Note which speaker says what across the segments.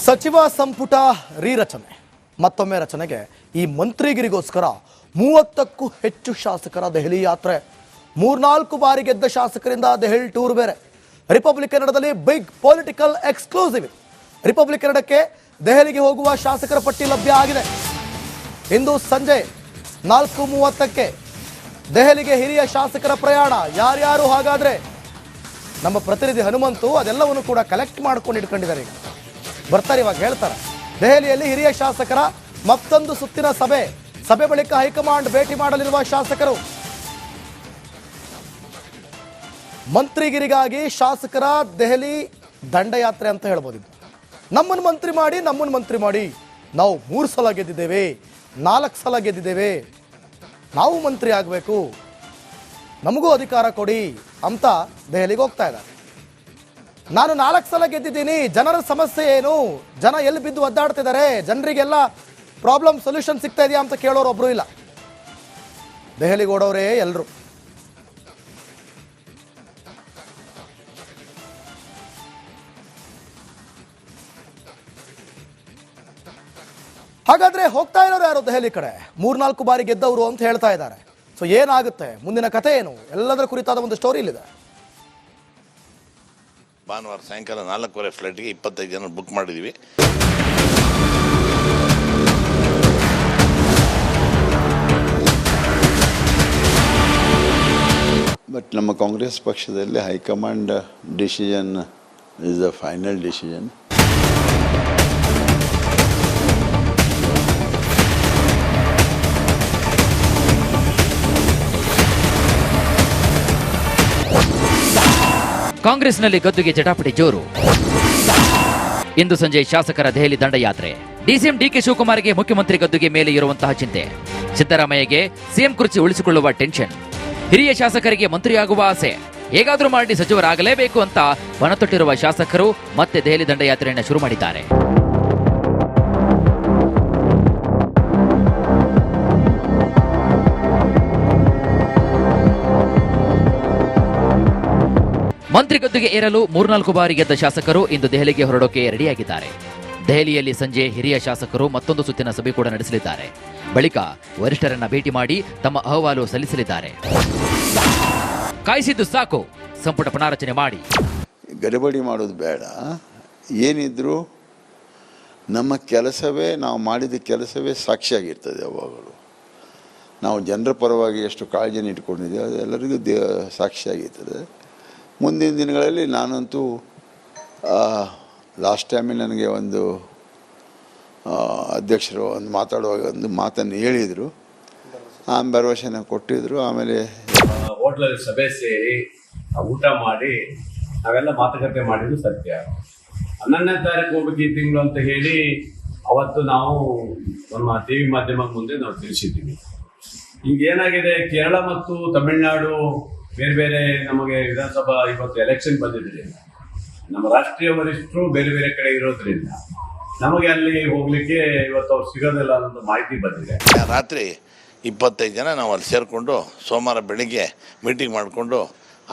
Speaker 1: ಸಚಿವ ಸಂಪುಟ ರೀರಚನೆ ಮತ್ತೊಮ್ಮೆ ರಚನೆಗೆ ಈ ಮಂತ್ರಿಗಿರಿಗೋಸ್ಕರ 30ಕ್ಕೂ ಹೆಚ್ಚು ಶಾಸಕರ ದೆಹಲಿ ಯಾತ್ರೆ. 3-4 ಬಾರಿ ಗೆದ್ದ ಶಾಸಕರಿಂದ ದೆಹಲಿ ಟೂರ್ ಬೇರೆ. ರಿಪಬ್ಲಿಕ್ ಕನ್ನಡದಲ್ಲಿ ಬಿಗ್ ಪೊಲಿಟಿಕಲ್ ಎಕ್ಸ್ಕ್ಲೂಸಿವ್. ರಿಪಬ್ಲಿಕ್ ಕನ್ನಡಕ್ಕೆ ದೆಹಲಿಗೆ ಹೋಗುವ ಶಾಸಕರ ಪಟ್ಟಿ ಲಭ್ಯ ಆಗಿದೆ. ಇಂದು ಸಂಜೆ 4:30ಕ್ಕೆ ದೆಹಲಿಗೆ ಹಿರಿಯ ಶಾಸಕರ ಪ್ರಯಾಣ. ಯಾರ್ಯಾರು ಹಾಗಾದ್ರೆ ನಮ್ಮ ಪ್ರತಿನಿಧಿ ಹನುಮಂತು ಅದೆಲ್ಲವನ್ನು ಕೂಡ ಕಲೆಕ್ಟ್ ಮಾಡ್ಕೊಂಡು ಇಟ್ಕೊಂಡಿದ್ದಾರೆ. ಈಗ ಬರ್ತಾರೆ, ಇವಾಗ ಹೇಳ್ತಾರೆ. ದೆಹಲಿಯಲ್ಲಿ ಹಿರಿಯ ಶಾಸಕರ ಮತ್ತೊಂದು ಸುತ್ತಿನ ಸಭೆ ಬಳಿಕ ಹೈಕಮಾಂಡ್ ಭೇಟಿ ಮಾಡಲಿರುವ ಶಾಸಕರು. ಮಂತ್ರಿಗಿರಿಗಾಗಿ ಶಾಸಕರ ದೆಹಲಿ ದಂಡಯಾತ್ರೆ ಅಂತ ಹೇಳ್ಬೋದು. ನಮ್ಮನ್ನು ಮಂತ್ರಿ ಮಾಡಿ ನಾವು 3 ಸಲ ಗೆದ್ದಿದ್ದೇವೆ, 4 ಸಲ ಗೆದ್ದಿದ್ದೇವೆ, ನಾವು ಮಂತ್ರಿ ಆಗಬೇಕು, ನಮಗೂ ಅಧಿಕಾರ ಕೊಡಿ ಅಂತ ದೆಹಲಿಗೆ ಹೋಗ್ತಾ ಇದ್ದಾರೆ. ನಾನು 4 ಸಲ ಗೆದ್ದಿದ್ದೀನಿ, ಜನರ ಸಮಸ್ಯೆ ಏನು, ಜನ ಎಲ್ಲಿ ಬಿದ್ದು ಒದ್ದಾಡ್ತಿದ್ದಾರೆ, ಜನರಿಗೆಲ್ಲ ಪ್ರಾಬ್ಲಮ್ ಸೊಲ್ಯೂಷನ್ ಸಿಗ್ತಾ ಇದೆಯಾ ಅಂತ ಕೇಳೋರು ಒಬ್ರು ಇಲ್ಲ. ದೆಹಲಿಗೆ ಓಡೋರೇ ಎಲ್ಲರೂ. ಹಾಗಾದ್ರೆ ಹೋಗ್ತಾ ಇರೋರು ಯಾರು ದೆಹಲಿ ಕಡೆ? 3-4 ಬಾರಿ ಗೆದ್ದವರು ಅಂತ ಹೇಳ್ತಾ ಇದ್ದಾರೆ. ಸೊ ಏನಾಗುತ್ತೆ, ಮುಂದಿನ ಕಥೆ ಏನು, ಎಲ್ಲದರ ಕುರಿತಾದ ಒಂದು ಸ್ಟೋರಿ ಇಲ್ಲಿದೆ.
Speaker 2: ಭಾನುವಾರ ಸಾಯಂಕಾಲ 4:15 ಫ್ಲೈಟ್ಗೆ 25 ಜನ ಬುಕ್ ಮಾಡಿದ್ದೀವಿ.
Speaker 3: ಬಟ್ ನಮ್ಮ ಕಾಂಗ್ರೆಸ್ ಪಕ್ಷದಲ್ಲಿ high command decision is the final decision.
Speaker 4: ಕಾಂಗ್ರೆಸ್ನಲ್ಲಿ ಗದ್ದುಗೆ ಜಟಾಪಟಿ ಜೋರು. ಇಂದು ಸಂಜೆ ಶಾಸಕರ ದೆಹಲಿ ದಂಡಯಾತ್ರೆ. ಡಿಸಿಎಂ ಡಿಕೆ ಶಿವಕುಮಾರ್ಗೆ ಮುಖ್ಯಮಂತ್ರಿ ಗದ್ದುಗೆ ಮೇಲೆ ಇರುವಂತಹ ಚಿಂತೆ. ಸಿದ್ದರಾಮಯ್ಯಗೆ ಸಿಎಂ ಕುರ್ಚಿ ಉಳಿಸಿಕೊಳ್ಳುವ ಟೆನ್ಷನ್. ಹಿರಿಯ ಶಾಸಕರಿಗೆ ಮಂತ್ರಿಯಾಗುವ ಆಸೆ. ಹೇಗಾದರೂ ಮಾಡಿ ಸಚಿವರಾಗಲೇಬೇಕು ಅಂತ ಪಣತೊಟ್ಟಿರುವ ಶಾಸಕರು ಮತ್ತೆ ದೆಹಲಿ ದಂಡಯಾತ್ರೆಯನ್ನು ಶುರು ಮಾಡಿದ್ದಾರೆ. ಮಂತ್ರಿ ಗದ್ದುಗೆ ಏರಲು 3-4 ಬಾರಿ ಗೆದ್ದ ಶಾಸಕರು ಇಂದು ದೆಹಲಿಗೆ ಹೊರಡೋಕೆ ರೆಡಿಯಾಗಿದ್ದಾರೆ. ದೆಹಲಿಯಲ್ಲಿ ಸಂಜೆ ಹಿರಿಯ ಶಾಸಕರು ಮತ್ತೊಂದು ಸುತ್ತಿನ ಸಭೆ ಕೂಡ ನಡೆಸಲಿದ್ದಾರೆ. ಬಳಿಕ ವರಿಷ್ಠರನ್ನ ಭೇಟಿ ಮಾಡಿ ತಮ್ಮ ಅಹವಾಲು ಸಲ್ಲಿಸಲಿದ್ದಾರೆ. ಕಾಯಿಸಿದ್ದು ಸಾಕು, ಸಂಪುಟ ಪುನಾರಚನೆ ಮಾಡಿ.
Speaker 3: ಗಡಿಬಿಡಿ ಮಾಡೋದು ಬೇಡ. ಏನಿದ್ರು ನಮ್ಮ ಕೆಲಸವೇ, ನಾವು ಮಾಡಿದ ಕೆಲಸವೇ ಸಾಕ್ಷಿಯಾಗಿರ್ತದೆ. ಯಾವಾಗಲೂ ನಾವು ಜನರ ಪರವಾಗಿ ಎಷ್ಟು ಕಾಳಜಿನ ಇಟ್ಕೊಂಡಿದ್ದೀವಿ ಅದೆಲ್ಲರಿಗೂ ಸಾಕ್ಷಿಯಾಗಿರ್ತದೆ. ಮುಂದಿನ ದಿನಗಳಲ್ಲಿ ನಾನಂತೂ ಲಾಸ್ಟ್ ಟೈಮೇ ನನಗೆ ಒಂದು ಅಧ್ಯಕ್ಷರು ಮಾತಾಡುವಾಗ ಒಂದು ಮಾತನ್ನು ಹೇಳಿದರು, ಆ ಭರವಸೆನ ಕೊಟ್ಟಿದ್ದರು. ಆಮೇಲೆ
Speaker 5: ಹೋಟ್ಲಲ್ಲಿ ಸಭೆ ಸೇರಿ ಊಟ ಮಾಡಿ ನಾವೆಲ್ಲ ಮಾತುಕತೆ ಮಾಡಿದ್ದು ಸತ್ಯ. 11ನೇ ತಾರೀಕು ಹೋಗ್ಬೇಕು ಈ ತಿಂಗಳು ಅಂತ ಹೇಳಿ ಅವತ್ತು ನಾವು ನಮ್ಮ ಟಿವಿ ಮಾಧ್ಯಮದ ಮುಂದೆ ನಾವು ತಿಳಿಸಿದ್ದೀವಿ. ಈಗ ಏನಾಗಿದೆ, ಕೇರಳ ಮತ್ತು ತಮಿಳುನಾಡು ಬೇರೆ ಬೇರೆ ನಮಗೆ ವಿಧಾನಸಭಾ ಇವತ್ತು ಎಲೆಕ್ಷನ್ ಬಂದಿದ್ದರಿಂದ ನಮ್ಮ ರಾಷ್ಟ್ರೀಯ ವರಿಷ್ಠರು ಬೇರೆ ಬೇರೆ ಕಡೆ ಇರೋದ್ರಿಂದ ನಮಗೆ ಅಲ್ಲಿ ಹೋಗ್ಲಿಕ್ಕೆ ಇವತ್ತು ಅವ್ರು ಸಿಗೋದಿಲ್ಲ ಅನ್ನೋ ಮಾಹಿತಿ ಬಂದಿದೆ.
Speaker 2: ರಾತ್ರಿ 25 ಜನ ನಾವು ಅಲ್ಲಿ ಸೇರಿಕೊಂಡು ಸೋಮವಾರ ಬೆಳಿಗ್ಗೆ ಮೀಟಿಂಗ್ ಮಾಡಿಕೊಂಡು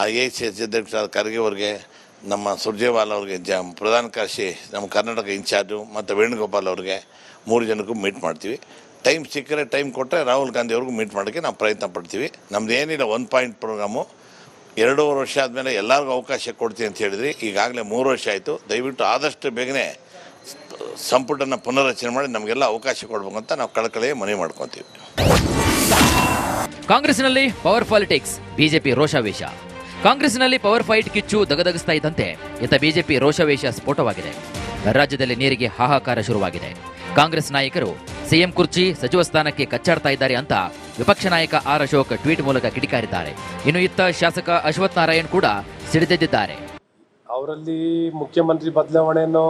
Speaker 2: AICC ಅಧ್ಯಕ್ಷ ಖರ್ಗೆ ಅವ್ರಿಗೆ, ನಮ್ಮ ಸುರ್ಜೇವಾಲ ಅವ್ರಿಗೆ, ಪ್ರಧಾನ ಕಾರ್ಯದರ್ಶಿ ನಮ್ಮ ಕರ್ನಾಟಕ ಇನ್ಚಾರ್ಜು ಮತ್ತು ವೇಣುಗೋಪಾಲ್ ಅವ್ರಿಗೆ 3 ಜನಕ್ಕೂ ಮೀಟ್ ಮಾಡ್ತೀವಿ. ಟೈಮ್ ಸಿಕ್ಕರೆ, ಟೈಮ್ ಕೊಟ್ಟರೆ ರಾಹುಲ್ ಗಾಂಧಿ ಅವ್ರಿಗೂ ಮೀಟ್ ಮಾಡೋಕ್ಕೆ ನಾವು ಪ್ರಯತ್ನ ಪಡ್ತೀವಿ. ನಮ್ದು ಏನಿಲ್ಲ 1 ಪಾಯಿಂಟ್ ಪ್ರೋಗ್ರಾಮು. 2.5 ವರ್ಷ ಆದಮೇಲೆ ಎಲ್ಲರಿಗೂ ಅವಕಾಶ ಕೊಡ್ತೀವಿ ಅಂತ ಹೇಳಿದ್ರಿ. ಈಗಾಗಲೇ 3 ವರ್ಷ ಆಯಿತು. ದಯವಿಟ್ಟು ಆದಷ್ಟು ಬೇಗನೆ ಸಂಪುಟನ ಪುನರ್ರಚನೆ ಮಾಡಿ ನಮಗೆಲ್ಲ ಅವಕಾಶ ಕೊಡಬೇಕು ಅಂತ ನಾವು ಕಳಕಳಿಯ ಮನವಿ ಮಾಡ್ಕೊತೀವಿ.
Speaker 4: ಕಾಂಗ್ರೆಸ್ನಲ್ಲಿ ಪವರ್ ಪಾಲಿಟಿಕ್ಸ್, ಬಿಜೆಪಿ ರೋಷಾವೇಶ. ಕಾಂಗ್ರೆಸ್ನಲ್ಲಿ ಪವರ್ ಫೈಟ್ ಕಿಚ್ಚು ದಗದಗಿಸ್ತಾ ಇದ್ದಂತೆ ಇತ್ತ ಬಿಜೆಪಿ ರೋಷಾವೇಶ ಸ್ಫೋಟವಾಗಿದೆ. ರಾಜ್ಯದಲ್ಲಿ ನೀರಿಗೆ ಹಾಹಾಕಾರ ಶುರುವಾಗಿದೆ. ಕಾಂಗ್ರೆಸ್ ನಾಯಕರು ಸಿಎಂ ಕುರ್ಚಿ, ಸಚಿವ ಸ್ಥಾನಕ್ಕೆ ಕಚ್ಚಾಡ್ತಾ ಇದ್ದಾರೆ ಅಂತ ವಿಪಕ್ಷ ನಾಯಕ ಆರ್ ಅಶೋಕ್ ಟ್ವೀಟ್ ಮೂಲಕ ಕಿಡಿಕಾರಿದ್ದಾರೆ. ಇನ್ನು ಇತ್ತ ಶಾಸಕ ಅಶ್ವಥ್ ನಾರಾಯಣ್ ಕೂಡ ಸಿಡಿದೆದ್ದಿದ್ದಾರೆ.
Speaker 6: ಅವರಲ್ಲಿ ಮುಖ್ಯಮಂತ್ರಿ ಬದಲಾವಣೆನೋ,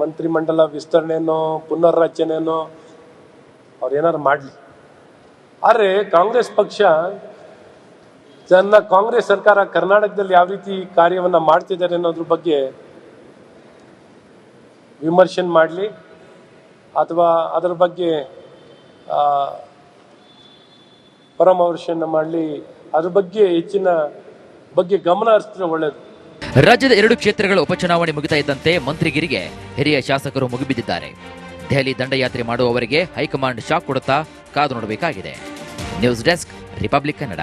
Speaker 6: ಮಂತ್ರಿಮಂಡಲ ವಿಸ್ತರಣೆನೋ, ಪುನರ್ರಚನೆನೋ ಅವ್ರು ಏನಾರು ಮಾಡಲಿ. ಆದರೆ ಕಾಂಗ್ರೆಸ್ ಪಕ್ಷ ಕಾಂಗ್ರೆಸ್ ಸರ್ಕಾರ ಕರ್ನಾಟಕದಲ್ಲಿ ಯಾವ ರೀತಿ ಕಾರ್ಯವನ್ನು ಮಾಡ್ತಿದ್ದಾರೆ ಅನ್ನೋದ್ರ ಬಗ್ಗೆ ವಿಮರ್ಶೆ ಮಾಡಲಿ ಅಥವಾ ಅದರ ಬಗ್ಗೆ ಪರಾಮರ್ಶೆಯನ್ನು ಮಾಡಲಿ, ಅದ್ರ ಬಗ್ಗೆ ಹೆಚ್ಚಿನ ಗಮನ ಹರಿಸಿದ್ರೆ ಒಳ್ಳೆಯದು.
Speaker 4: ರಾಜ್ಯದ 2 ಕ್ಷೇತ್ರಗಳ ಉಪಚುನಾವಣೆ ಮುಗಿತಾ ಇದ್ದಂತೆ ಮಂತ್ರಿಗಿರಿಗೆ ಹಿರಿಯ ಶಾಸಕರು ಮುಗಿಬಿದ್ದಿದ್ದಾರೆ. ದೆಹಲಿ ದಂಡಯಾತ್ರೆ ಮಾಡುವವರಿಗೆ ಹೈಕಮಾಂಡ್ ಶಾಕ್ ಕೊಡುತ್ತಾ ಕಾದು ನೋಡಬೇಕಾಗಿದೆ. News desk, republic Kannada.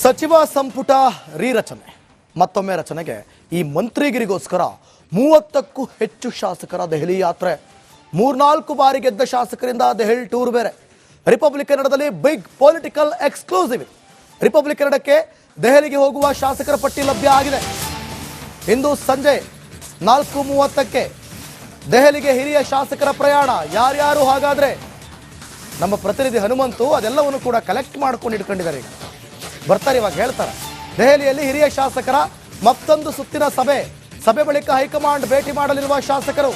Speaker 1: ಸಚಿವ ಸಂಪುಟ ರೀರಚನೆ ಮತ್ತೊಮ್ಮೆ ರಚನೆಗೆ ಈ ಮಂತ್ರಿಗಿರಿಗೋಸ್ಕರ 30ಕ್ಕೂ ಹೆಚ್ಚು ಶಾಸಕರ ದೆಹಲಿ ಯಾತ್ರೆ. 3-4 ಬಾರಿ ಗೆದ್ದ ಶಾಸಕರಿಂದ ದೆಹಲಿ ಟೂರ್ ಬೇರೆ. ರಿಪಬ್ಲಿಕ್ ಕನ್ನಡದಲ್ಲಿ ಬಿಗ್ ಪೊಲಿಟಿಕಲ್ ಎಕ್ಸ್ಕ್ಲೂಸಿವ್. ರಿಪಬ್ಲಿಕ್ ಕನ್ನಡಕ್ಕೆ ದೆಹಲಿಗೆ ಹೋಗುವ ಶಾಸಕರ ಪಟ್ಟಿ ಲಭ್ಯ ಆಗಿದೆ. ಇಂದು ಸಂಜೆ 4:30ಕ್ಕೆ ದೆಹಲಿಗೆ ಹಿರಿಯ ಶಾಸಕರ ಪ್ರಯಾಣ. ಯಾರ್ಯಾರು ಹಾಗಾದ್ರೆ ನಮ್ಮ ಪ್ರತಿನಿಧಿ ಹನುಮಂತು ಅದೆಲ್ಲವನ್ನು ಕೂಡ ಕಲೆಕ್ಟ್ ಮಾಡ್ಕೊಂಡು ಇಟ್ಕೊಂಡಿದ್ದಾರೆ. ಈಗ ಬರ್ತಾರೆ, ಇವಾಗ ಹೇಳ್ತಾರೆ. ದೆಹಲಿಯಲ್ಲಿ ಹಿರಿಯ ಶಾಸಕರ ಮತ್ತೊಂದು ಸುತ್ತಿನ ಸಭೆ ಬಳಿಕ ಹೈಕಮಾಂಡ್ ಭೇಟಿ ಮಾಡಲಿರುವ ಶಾಸಕರು.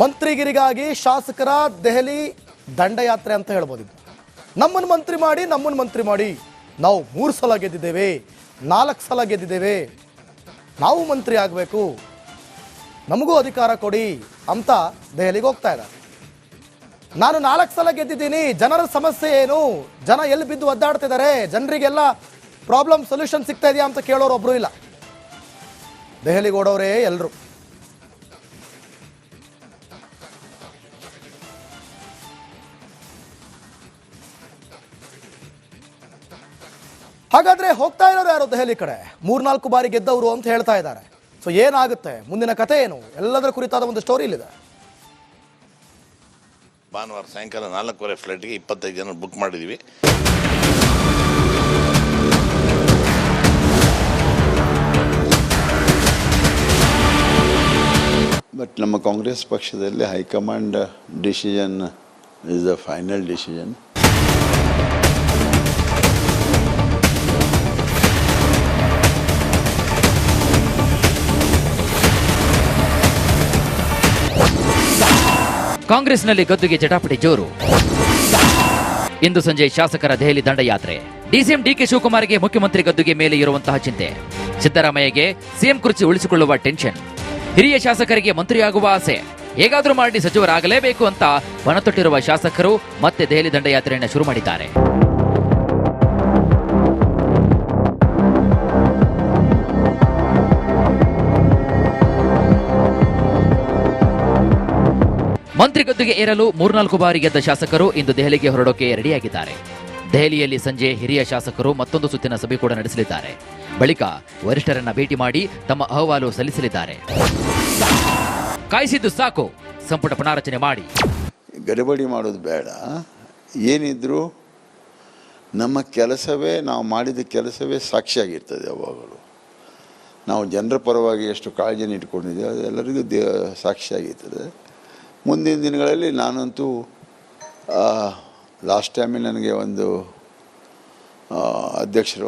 Speaker 1: ಮಂತ್ರಿಗಿರಿಗಾಗಿ ಶಾಸಕರ ದೆಹಲಿ ದಂಡಯಾತ್ರೆ ಅಂತ ಹೇಳ್ಬೋದು. ನಮ್ಮನ್ನು ಮಂತ್ರಿ ಮಾಡಿ ನಾವು 3 ಸಲ ಗೆದ್ದಿದ್ದೇವೆ, 4 ಸಲ ಗೆದ್ದಿದ್ದೇವೆ, ನಾವು ಮಂತ್ರಿ ಆಗಬೇಕು, ನಮಗೂ ಅಧಿಕಾರ ಕೊಡಿ ಅಂತ ದೆಹಲಿಗೆ ಹೋಗ್ತಾ ಇದ್ದಾರೆ. ನಾನು 4 ಸಲ ಗೆದ್ದಿದ್ದೀನಿ, ಜನರ ಸಮಸ್ಯೆ ಏನು, ಜನ ಎಲ್ಲಿ ಬಿದ್ದು ಒದ್ದಾಡ್ತಿದ್ದಾರೆ, ಜನರಿಗೆಲ್ಲ ಪ್ರಾಬ್ಲಮ್ ಸೊಲ್ಯೂಷನ್ ಸಿಗ್ತಾ ಇದೆಯಾ ಅಂತ ಕೇಳೋರು ಒಬ್ರು ಇಲ್ಲ. ದೆಹಲಿಗೆ ಓಡೋರೇ ಎಲ್ಲರೂ. ಹಾಗಾದ್ರೆ ಹೋಗ್ತಾ ಇರೋರು ಯಾರು ದೆಹಲಿ ಕಡೆ? 3-4 ಬಾರಿ ಗೆದ್ದವರು ಅಂತ ಹೇಳ್ತಾ ಇದ್ದಾರೆ. ಸೊ ಏನಾಗುತ್ತೆ, ಮುಂದಿನ ಕಥೆ ಏನು, ಎಲ್ಲದರ ಕುರಿತಾದ ಒಂದು ಸ್ಟೋರಿ ಇಲ್ಲಿದೆ.
Speaker 2: ಭಾನುವಾರ ಸಾಯಂಕಾಲ 4:15 ಫ್ಲೈಟ್ಗೆ 25 ಜನ ಬುಕ್ ಮಾಡಿದ್ದೀವಿ.
Speaker 3: ಬಟ್ ನಮ್ಮ ಕಾಂಗ್ರೆಸ್ ಪಕ್ಷದಲ್ಲಿ high command decision is the final decision.
Speaker 4: ಕಾಂಗ್ರೆಸ್ನಲ್ಲಿ ಗದ್ದುಗೆ ಜಟಾಪಟಿ ಜೋರು. ಇಂದು ಸಂಜೆ ಶಾಸಕರ ದೆಹಲಿ ದಂಡಯಾತ್ರೆ. ಡಿಸಿಎಂ ಡಿಕೆ ಶಿವಕುಮಾರ್ಗೆ ಮುಖ್ಯಮಂತ್ರಿ ಗದ್ದುಗೆ ಮೇಲೆ ಇರುವಂತಹ ಚಿಂತೆ. ಸಿದ್ದರಾಮಯ್ಯಗೆ ಸಿಎಂ ಕುರ್ಚಿ ಉಳಿಸಿಕೊಳ್ಳುವ ಟೆನ್ಷನ್. ಹಿರಿಯ ಶಾಸಕರಿಗೆ ಮಂತ್ರಿಯಾಗುವ ಆಸೆ. ಹೇಗಾದರೂ ಮಾಡಿ ಸಚಿವರಾಗಲೇಬೇಕು ಅಂತ ಪಣತೊಟ್ಟಿರುವ ಶಾಸಕರು ಮತ್ತೆ ದೆಹಲಿ ದಂಡಯಾತ್ರೆಯನ್ನು ಶುರು ಮಾಡಿದ್ದಾರೆ. ಮಂತ್ರಿ ಗದ್ದುಗೆ ಏರಲು 3-4 ಬಾರಿ ಗೆದ್ದ ಶಾಸಕರು ಇಂದು ದೆಹಲಿಗೆ ಹೊರಡೋಕೆ ರೆಡಿಯಾಗಿದ್ದಾರೆ. ದೆಹಲಿಯಲ್ಲಿ ಸಂಜೆ ಹಿರಿಯ ಶಾಸಕರು ಮತ್ತೊಂದು ಸುತ್ತಿನ ಸಭೆ ಕೂಡ ನಡೆಸಲಿದ್ದಾರೆ. ಬಳಿಕ ವರಿಷ್ಠರನ್ನ ಭೇಟಿ ಮಾಡಿ ತಮ್ಮ ಅಹವಾಲು ಸಲ್ಲಿಸಲಿದ್ದಾರೆ. ಕಾಯಿಸಿದ್ದು ಸಾಕು, ಸಂಪುಟ ಪುನಾರಚನೆ ಮಾಡಿ.
Speaker 3: ಗಡಿಬಿಡಿ ಮಾಡೋದು ಬೇಡ. ಏನಿದ್ರು ನಮ್ಮ ಕೆಲಸವೇ, ನಾವು ಮಾಡಿದ ಕೆಲಸವೇ ಸಾಕ್ಷಿಯಾಗಿರ್ತದೆ. ಯಾವಾಗಲೂ ನಾವು ಜನರ ಪರವಾಗಿ ಎಷ್ಟು ಕಾಳಜಿನ ಇಟ್ಕೊಂಡಿದ್ದೇವೆ ಅದು ಎಲ್ಲರಿಗೂ ಸಾಕ್ಷಿಯಾಗಿರ್ತದೆ. ಮುಂದಿನ ದಿನಗಳಲ್ಲಿ ನಾನಂತೂ ಲಾಸ್ಟ್ ಟೈಮಲ್ಲಿ ನನಗೆ ಒಂದು ಅಧ್ಯಕ್ಷರು